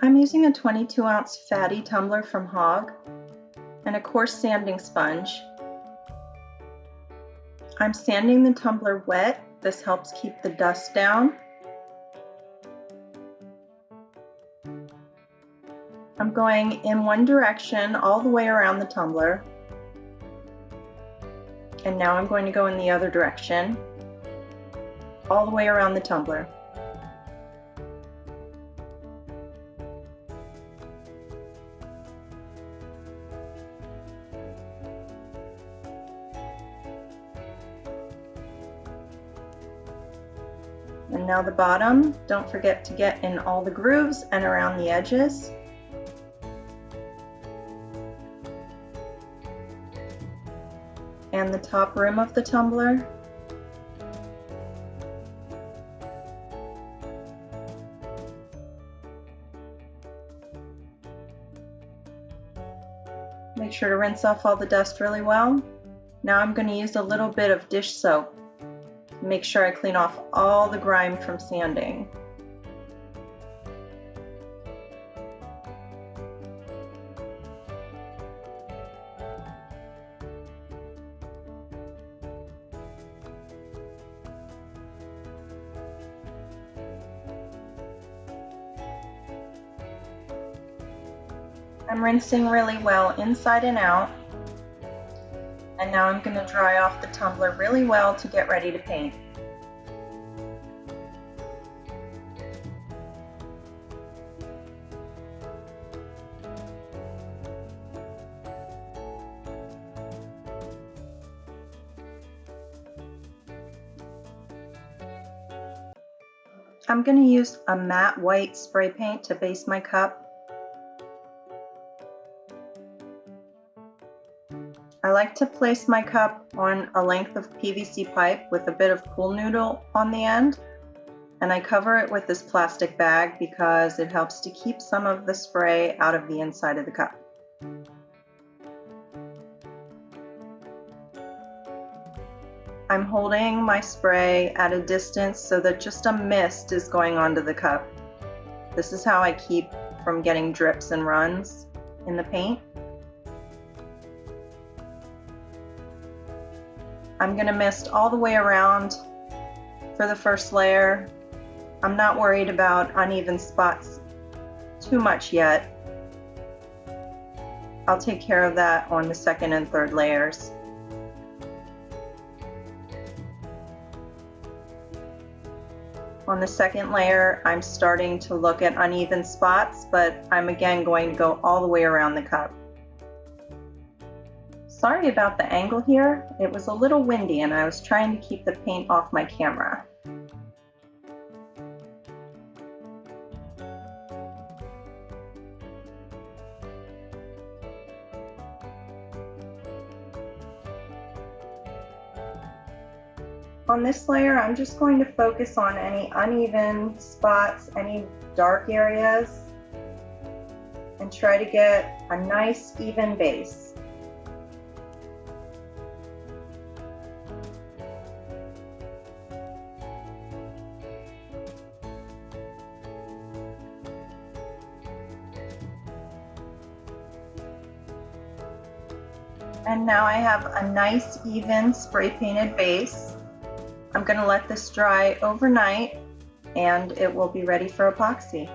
I'm using a 22-ounce fatty tumbler from Hog and a coarse sanding sponge. I'm sanding the tumbler wet. This helps keep the dust down. I'm going in one direction all the way around the tumbler. And now I'm going to go in the other direction, all the way around the tumbler. And now the bottom, don't forget to get in all the grooves and around the edges. And the top rim of the tumbler. Make sure to rinse off all the dust really well. Now I'm going to use a little bit of dish soap. Make sure I clean off all the grime from sanding. I'm rinsing really well inside and out. And now I'm going to dry off the tumbler really well to get ready to paint. I'm going to use a matte white spray paint to base my cup. I like to place my cup on a length of PVC pipe with a bit of pool noodle on the end, and I cover it with this plastic bag because it helps to keep some of the spray out of the inside of the cup. I'm holding my spray at a distance so that just a mist is going onto the cup. This is how I keep from getting drips and runs in the paint. I'm going to mist all the way around for the first layer. I'm not worried about uneven spots too much yet. I'll take care of that on the second and third layers. On the second layer, I'm starting to look at uneven spots, but I'm again going to go all the way around the cup. Sorry about the angle here. It was a little windy and I was trying to keep the paint off my camera. On this layer, I'm just going to focus on any uneven spots, any dark areas, and try to get a nice even base. And now I have a nice even spray painted base. I'm going to let this dry overnight and it will be ready for epoxy.